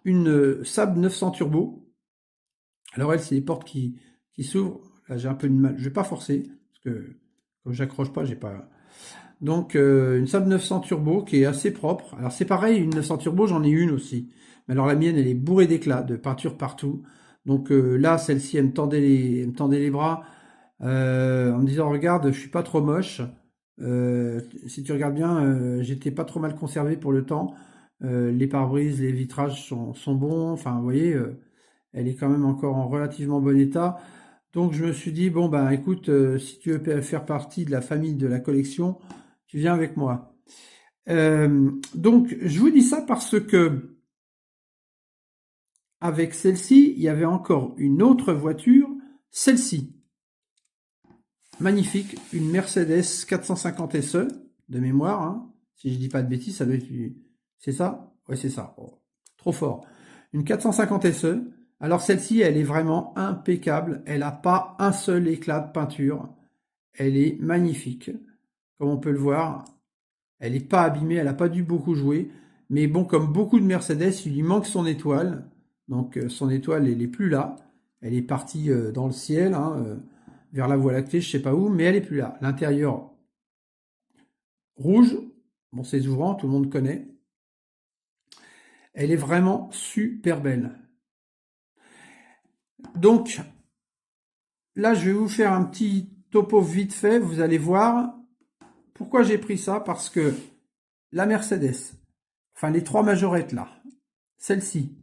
une Saab 900 Turbo. Alors elle, c'est les portes qui s'ouvrent. Là, j'ai un peu de mal. Je vais pas forcer, parce que comme j'accroche pas, j'ai pas... Donc une Saab 900 Turbo qui est assez propre. Alors c'est pareil, une 900 Turbo, j'en ai une aussi. Mais alors la mienne, elle est bourrée d'éclats, de peinture partout. Donc là, celle-ci, elle me tendait les bras en me disant, regarde, je suis pas trop moche. Si tu regardes bien, j'étais pas trop mal conservé pour le temps. Les pare-brises, les vitrages sont bons. Enfin, vous voyez, elle est quand même encore en relativement bon état. Donc je me suis dit, bon ben écoute, si tu veux faire partie de la famille de la collection, tu viens avec moi. Donc je vous dis ça parce que avec celle-ci, il y avait encore une autre voiture, celle-ci. Magnifique, une Mercedes 450 SE, de mémoire, hein. Si je dis pas de bêtises, ça doit être... C'est ça? Ouais, c'est ça. Oh, trop fort. Une 450 SE. Alors celle-ci, elle est vraiment impeccable. Elle n'a pas un seul éclat de peinture. Elle est magnifique. Comme on peut le voir, elle n'est pas abîmée, elle n'a pas dû beaucoup jouer. Mais bon, comme beaucoup de Mercedes, il lui manque son étoile. Donc son étoile, elle n'est plus là. Elle est partie dans le ciel, hein, vers la Voie lactée, je sais pas où, mais elle est plus là. L'intérieur rouge, bon c'est ouvrant, tout le monde connaît. Elle est vraiment super belle. Donc là, je vais vous faire un petit topo vite fait. Vous allez voir pourquoi j'ai pris ça, parce que la Mercedes, enfin les trois majorettes là, celle-ci,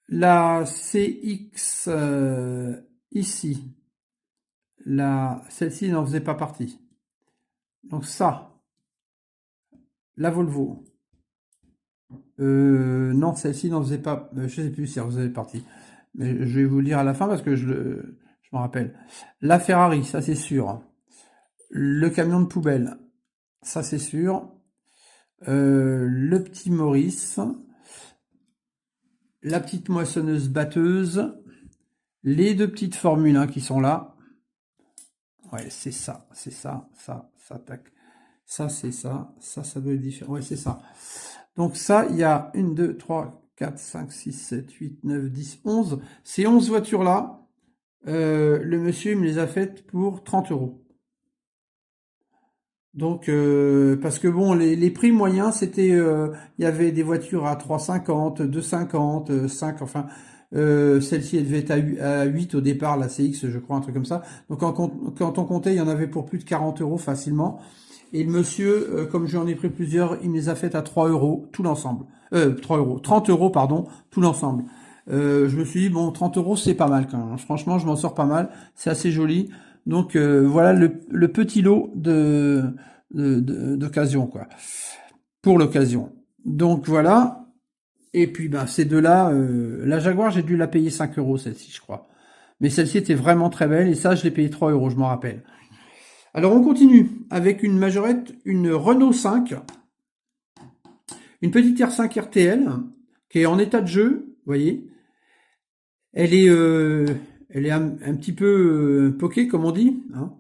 la CX ici, celle-ci n'en faisait pas partie. Donc ça, la Volvo, non, celle-ci n'en faisait pas, je sais plus si elle faisait partie, mais je vais vous le dire à la fin parce que je me rappelle. La Ferrari, ça c'est sûr. Le camion de poubelle, ça c'est sûr. Le petit Maurice, la petite moissonneuse batteuse, les deux petites Formule 1 qui sont là. Ouais, c'est ça, tac. Ça, c'est ça doit être différent. Ouais, c'est ça. Donc ça, il y a 1, 2, 3, 4, 5, 6, 7, 8, 9, 10, 11. Ces 11 voitures-là, le monsieur me les a faites pour 30 €. Donc, parce que bon, les prix moyens, c'était, il y avait des voitures à 3,50, 2,50, 5, enfin, celle-ci, elle devait être à 8 au départ, la CX, je crois, un truc comme ça. Donc, quand on comptait, il y en avait pour plus de 40 € facilement. Et le monsieur, comme j'en ai pris plusieurs, il me les a faites à 3 €, tout l'ensemble. 3 €, 30 € pardon, tout l'ensemble. Je me suis dit, bon, 30 € c'est pas mal quand même. Franchement, je m'en sors pas mal. C'est assez joli. Donc voilà le petit lot d'occasion, quoi. Pour l'occasion. Donc voilà. Et puis ben ces deux-là, la Jaguar, j'ai dû la payer 5 € celle-ci, je crois. Mais celle-ci était vraiment très belle, et ça, je l'ai payé 3 €, je m'en rappelle. Alors on continue avec une majorette, une Renault 5, une petite R5 RTL, qui est en état de jeu, vous voyez. Elle est un petit peu poquée, comme on dit, hein.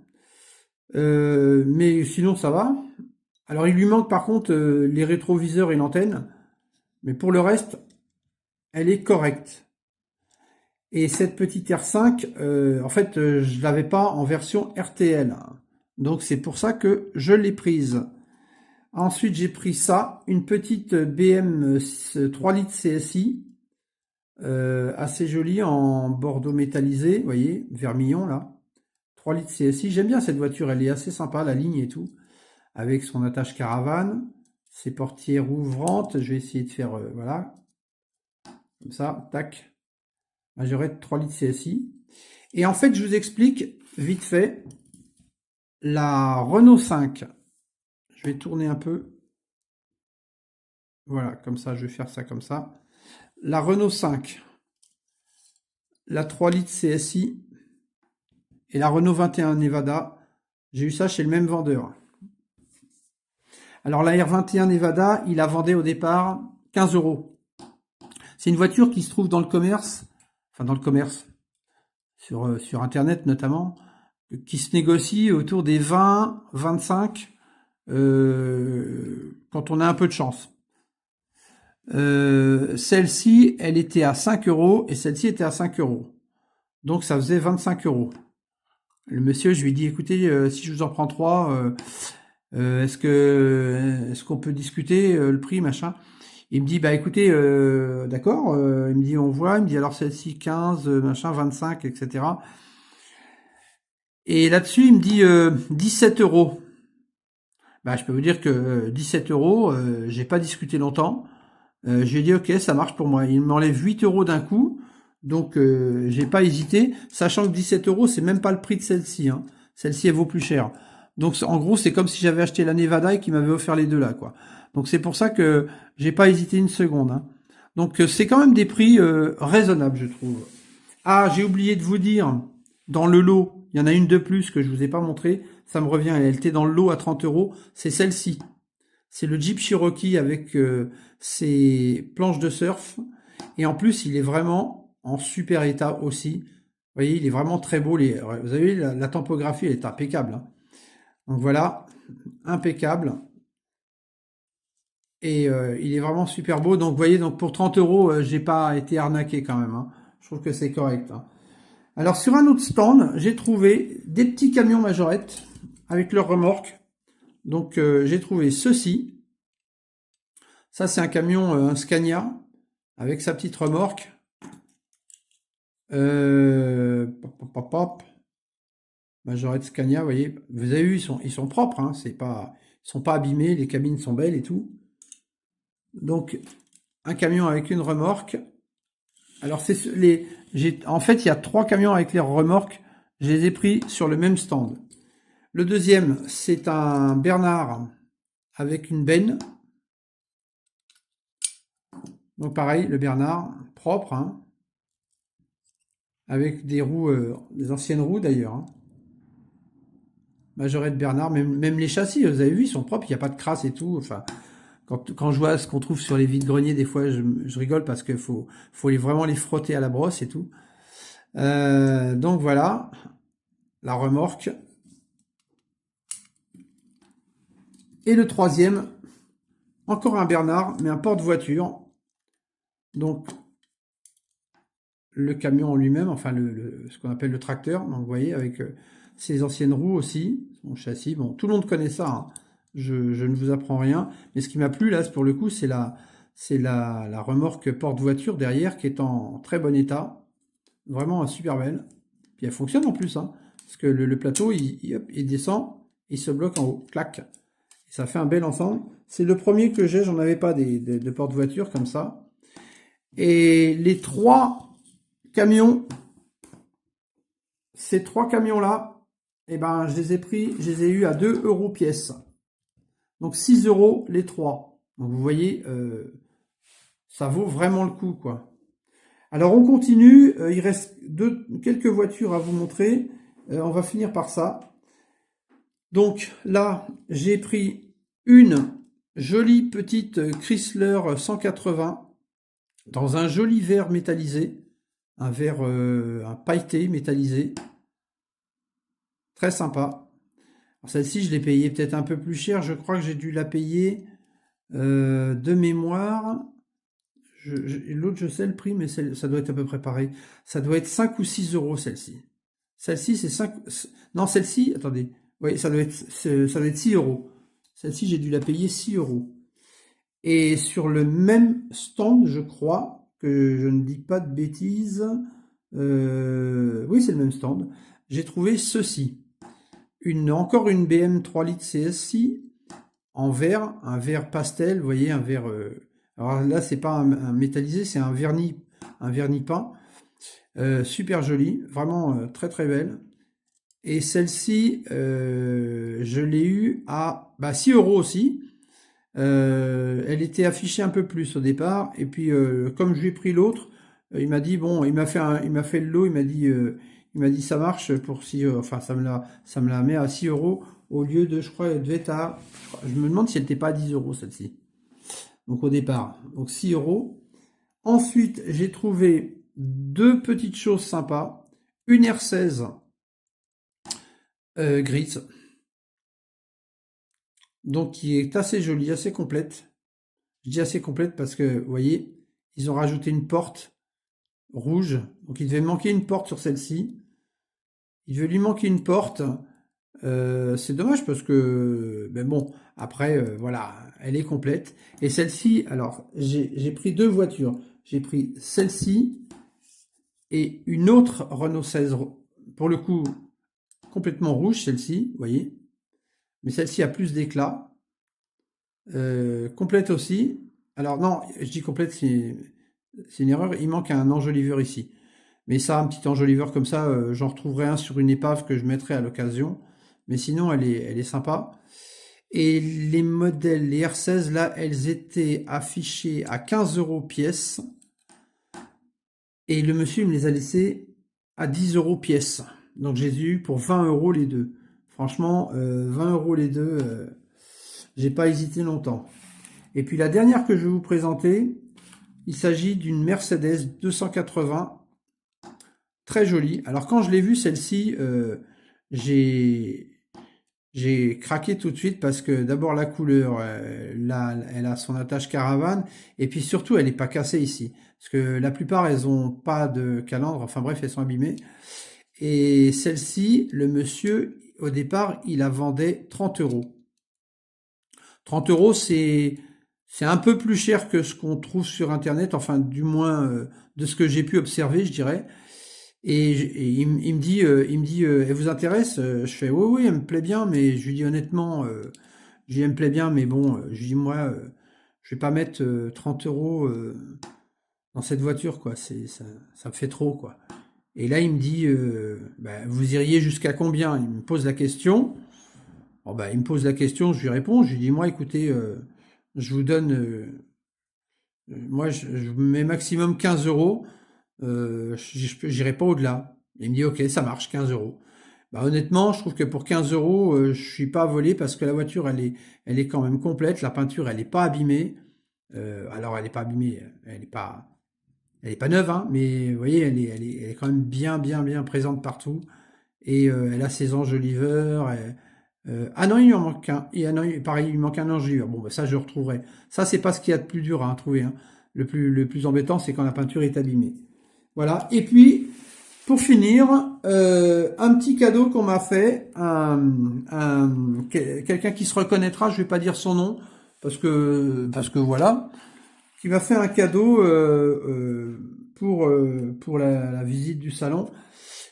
Mais sinon ça va. Alors il lui manque par contre les rétroviseurs et l'antenne, mais pour le reste, elle est correcte. Et cette petite R5, en fait, je l'avais pas en version RTL, donc c'est pour ça que je l'ai prise. Ensuite, j'ai pris ça, une petite BM 3 litres CSI, assez jolie en bordeaux métallisé, vous voyez, vermillon là. 3 litres CSI, j'aime bien cette voiture, elle est assez sympa, la ligne et tout, avec son attache caravane, ses portières ouvrantes, je vais essayer de faire, voilà, comme ça, tac, majorette 3 litres CSI. Et en fait, je vous explique, vite fait, la Renault 5, je vais tourner un peu, voilà, comme ça, je vais faire ça comme ça. La Renault 5, la 3 litres CSI et la Renault 21 Nevada, j'ai eu ça chez le même vendeur. Alors la R21 Nevada, il la vendait au départ 15 €. C'est une voiture qui se trouve dans le commerce enfin dans le commerce, sur Internet notamment, qui se négocie autour des 20, 25 quand on a un peu de chance. Celle-ci, elle était à 5 euros et celle-ci était à 5 euros. Donc ça faisait 25 euros. Le monsieur, je lui dis, écoutez, si je vous en prends 3, est-ce qu'on peut discuter le prix, machin? Il me dit, bah écoutez, d'accord. Il me dit, on voit. Il me dit, alors celle-ci 15, machin, 25, etc. Et là-dessus, il me dit 17 euros. Bah, je peux vous dire que 17 euros, j'ai pas discuté longtemps. J'ai dit ok, ça marche pour moi. Il m'enlève 8 euros d'un coup, donc j'ai pas hésité, sachant que 17 euros, c'est même pas le prix de celle-ci. Hein. Celle-ci, elle vaut plus cher. Donc en gros, c'est comme si j'avais acheté la Nevada et qu'il m'avait offert les deux là, quoi. Donc c'est pour ça que j'ai pas hésité une seconde. Hein. Donc c'est quand même des prix raisonnables, je trouve. Ah, j'ai oublié de vous dire, dans le lot, il y en a une de plus que je vous ai pas montré. Ça me revient, elle était dans le lot à 30 euros. C'est celle-ci. C'est le Jeep Cherokee avec ses planches de surf. Et en plus, il est vraiment en super état aussi. Vous voyez, il est vraiment très beau. Vous avez vu, la topographie, elle est impeccable. Hein. Donc voilà, impeccable. Et il est vraiment super beau. Donc vous voyez, donc pour 30 euros, j'ai pas été arnaqué quand même. Hein. Je trouve que c'est correct. Hein. Alors sur un autre stand, j'ai trouvé des petits camions majorettes avec leurs remorques. Donc j'ai trouvé ceci. Ça c'est un camion, un Scania, avec sa petite remorque. Pop, pop. Majorette Scania, vous voyez. Vous avez vu, ils sont propres, hein, c'est pas, ils sont pas abîmés, les cabines sont belles et tout. Donc un camion avec une remorque. Alors en fait il y a 3 camions avec les remorques. Je les ai pris sur le même stand. Le deuxième, c'est un Bernard avec une benne. Donc pareil, le Bernard, propre, hein, avec des roues, des anciennes roues d'ailleurs. Hein. Majorette Bernard, même les châssis, vous avez vu, ils sont propres, il n'y a pas de crasse et tout. Enfin, quand je vois ce qu'on trouve sur les vides-greniers, des fois, je rigole parce qu'il faut vraiment les frotter à la brosse et tout. Donc voilà, la remorque. Et le troisième, encore un Bernard, mais un porte-voiture. Donc, le camion en lui-même, enfin ce qu'on appelle le tracteur, donc vous voyez, avec ses anciennes roues aussi, son châssis, bon, tout le monde connaît ça, hein. Je ne vous apprends rien, mais ce qui m'a plu là, pour le coup, c'est la remorque porte-voiture derrière qui est en très bon état, vraiment super belle, puis elle fonctionne en plus, hein, parce que le plateau, il descend, il se bloque en haut, clac, et ça fait un bel ensemble. C'est le premier que j'ai, j'en avais pas de porte-voiture comme ça, et les 3 camions, ces 3 camions-là, eh ben, je les ai eus à 2 euros pièce. Donc 6 euros les 3. Donc vous voyez, ça vaut vraiment le coup, quoi. Alors on continue, il reste quelques voitures à vous montrer. On va finir par ça. Donc là, j'ai pris une jolie petite Chrysler 180 dans un joli verre métallisé. Un verre, un pailleté métallisé. Très sympa. Celle-ci, je l'ai payée peut-être un peu plus cher. Je crois que j'ai dû la payer de mémoire. L'autre, je sais le prix, mais ça doit être à peu près pareil. Ça doit être 5 ou 6 euros, celle-ci. Celle-ci, c'est 5... Non, celle-ci, attendez. Oui, ça doit être 6 euros. Celle-ci, j'ai dû la payer 6 euros. Et sur le même stand, je crois, que je ne dis pas de bêtises, oui, c'est le même stand, j'ai trouvé ceci. Encore une BM 3 litres CSI en verre, un verre pastel, vous voyez, un verre... alors là, c'est pas un métallisé, c'est un vernis peint. Super joli, vraiment très très belle. Et celle-ci, je l'ai eu à 6 euros aussi. Elle était affichée un peu plus au départ, et puis comme je lui ai pris l'autre, il m'a dit bon, il m'a fait le lot, il m'a dit ça marche pour 6 euros, enfin ça me la met à 6 euros au lieu de, je crois, elle devait être à, je me demande si elle n'était pas à 10 euros celle-ci. Donc au départ, donc 6 euros. Ensuite, j'ai trouvé deux petites choses sympas. Une R16 grise, donc qui est assez jolie, assez complète. Je dis assez complète parce que, vous voyez, ils ont rajouté une porte rouge, donc il devait manquer une porte sur celle-ci. Il devait lui manquer une porte. C'est dommage parce que, ben bon, après, voilà, elle est complète. Et celle-ci, alors, j'ai pris deux voitures. J'ai pris celle-ci et une autre Renault 16, pour le coup, complètement rouge, celle-ci, vous voyez. Mais celle-ci a plus d'éclat. Complète aussi. Alors non, je dis complète, c'est une erreur. Il manque un enjoliveur ici. Mais ça, un petit enjoliveur comme ça, j'en retrouverai un sur une épave que je mettrai à l'occasion. Mais sinon, elle est sympa. Et les modèles, les R16, là, elles étaient affichées à 15 € pièce. Et le monsieur me les a laissées à 10 € pièce. Donc j'ai eu pour 20 € les deux. Franchement, 20 € les deux, j'ai pas hésité longtemps. Et puis la dernière que je vais vous présenter, il s'agit d'une Mercedes 280, très jolie. Alors quand je l'ai vue celle-ci, j'ai craqué tout de suite parce que d'abord la couleur, là, elle a son attache caravane, et puis surtout elle n'est pas cassée ici. Parce que la plupart elles ont pas de calandre, enfin bref, elles sont abîmées. Et celle-ci, le monsieur, au départ, il la vendait 30 €. 30 €, c'est un peu plus cher que ce qu'on trouve sur Internet, enfin du moins de ce que j'ai pu observer, je dirais. Et il me dit, elle vous intéresse? Je fais, oui, oui, elle me plaît bien, mais je lui dis honnêtement, je lui dis, elle me plaît bien, mais bon, je lui dis, moi, je vais pas mettre 30 € dans cette voiture, quoi. Ça me fait trop, quoi. Et là, il me dit, bah, vous iriez jusqu'à combien? Il me pose la question. Bon, bah, il me pose la question, je lui réponds. Je lui dis, moi, écoutez, je vous donne, moi, je mets maximum 15 €. J'irai pas au-delà. Il me dit, ok, ça marche, 15 €. Bah, honnêtement, je trouve que pour 15 €, je suis pas volé parce que la voiture, elle est quand même complète. La peinture, elle est pas abîmée. Alors, elle est pas abîmée, elle est pas neuve, hein, mais vous voyez, elle est quand même bien, bien, bien présente partout. Et elle a ses enjoliveurs. Ah non, il lui en manque un. Et ah non, pareil, il lui manque un enjoliveur. Bon, bah, ça, je retrouverai. Ça, c'est pas ce qu'il y a de plus dur à trouver, hein. Le plus embêtant, c'est quand la peinture est abîmée. Voilà. Et puis, pour finir, un petit cadeau qu'on m'a fait, quelqu'un qui se reconnaîtra, je vais pas dire son nom, parce que voilà, qui m'a fait un cadeau pour la visite du salon.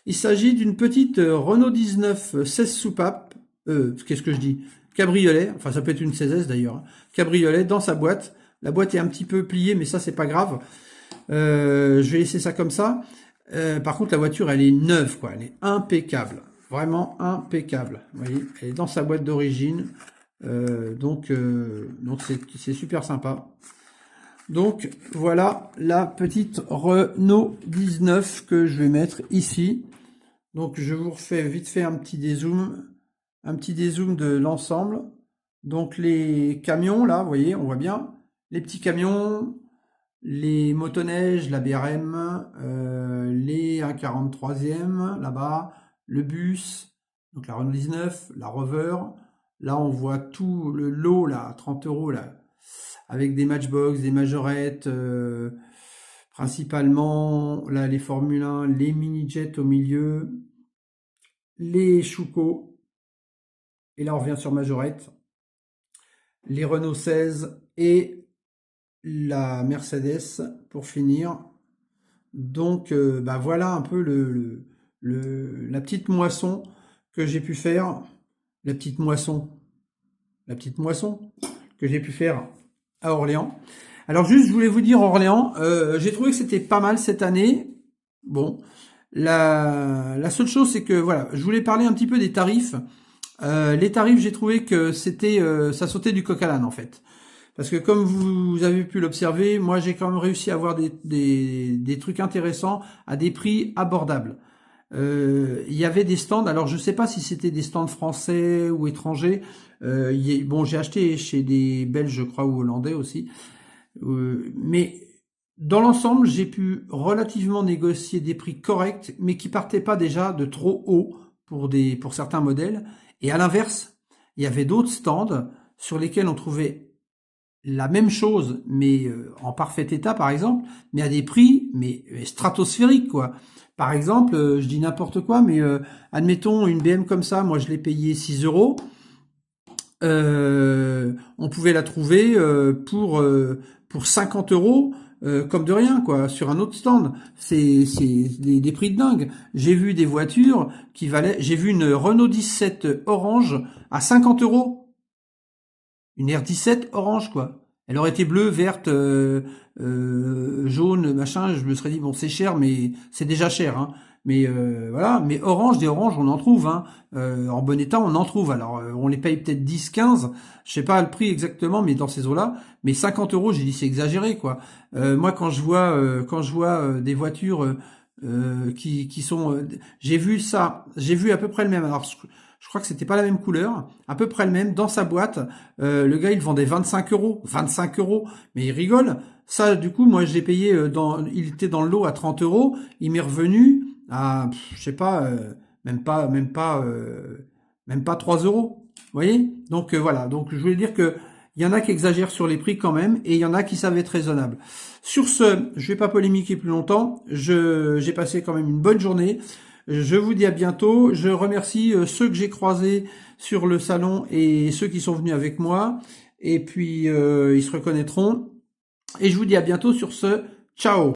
Il s'agit d'une petite Renault 19 16 soupapes, qu'est-ce que je dis? Cabriolet, enfin ça peut être une 16S d'ailleurs, hein. Cabriolet dans sa boîte. La boîte est un petit peu pliée, mais ça c'est pas grave. Je vais laisser ça comme ça. Par contre, la voiture, elle est neuve, quoi. Elle est impeccable. Vraiment impeccable. Vous voyez, elle est dans sa boîte d'origine. Donc c'est super sympa. Donc, voilà la petite Renault 19 que je vais mettre ici. Donc, je vous refais vite fait un petit dézoom de l'ensemble. Donc, les camions, là, vous voyez, on voit bien. Les petits camions, les motoneiges, la BRM, les 1,43e là-bas, le bus, donc la Renault 19, la Rover. Là, on voit tout le lot, là, 30 € là, avec des Matchbox, des majorettes, principalement, là, les Formule 1, les mini-jets au milieu, les Chouco, et là, on revient sur majorette, les Renault 16 et la Mercedes pour finir. Donc, bah voilà un peu la petite moisson que j'ai pu faire. La petite moisson que j'ai pu faire à Orléans. Alors juste, je voulais vous dire, Orléans, j'ai trouvé que c'était pas mal cette année. Bon, la seule chose, c'est que voilà, je voulais parler un petit peu des tarifs. Les tarifs, j'ai trouvé que c'était, ça sautait du coq à l'âne en fait. Parce que comme vous avez pu l'observer, moi j'ai quand même réussi à avoir des trucs intéressants à des prix abordables. Il y avait des stands, alors je sais pas si c'était des stands français ou étrangers. Bon, j'ai acheté chez des Belges, je crois, ou Hollandais aussi. Mais Dans l'ensemble, j'ai pu relativement négocier des prix corrects, mais qui partaient pas déjà de trop haut pour certains modèles. Et à l'inverse, il y avait d'autres stands sur lesquels on trouvait la même chose, mais en parfait état, par exemple, mais à des prix mais stratosphériques, quoi. Par exemple, je dis n'importe quoi, mais admettons une BM comme ça, moi je l'ai payé 6 euros. On pouvait la trouver pour 50 euros, comme de rien, quoi, sur un autre stand. C'est des prix de dingue. J'ai vu des voitures qui valaient, j'ai vu une Renault 17 orange à 50 euros. Une R17 orange, quoi. Elle aurait été bleue, verte, jaune, machin. Je me serais dit, bon, c'est cher, mais c'est déjà cher, hein. Mais voilà, mais orange, des oranges, on en trouve, hein. En bon état, on en trouve. Alors, on les paye peut-être 10, 15, je sais pas le prix exactement, mais dans ces eaux-là. Mais 50 euros, j'ai dit, c'est exagéré, quoi. Moi, quand je vois des voitures qui sont... j'ai vu ça, j'ai vu à peu près le même. Alors, je crois que c'était pas la même couleur, à peu près le même, dans sa boîte. Le gars, il vendait 25 euros. 25 euros, mais il rigole. Ça, du coup, moi, je l'ai payé il était dans le lot à 30 euros. Il m'est revenu à, je sais pas, même pas 3 euros. Vous voyez? Donc voilà. Donc je voulais dire que il y en a qui exagèrent sur les prix quand même, et il y en a qui savent être raisonnables. Sur ce, je vais pas polémiquer plus longtemps. J'ai passé quand même une bonne journée. Je vous dis à bientôt. Je remercie ceux que j'ai croisés sur le salon et ceux qui sont venus avec moi. Et puis, ils se reconnaîtront. Et je vous dis à bientôt sur ce. Ciao!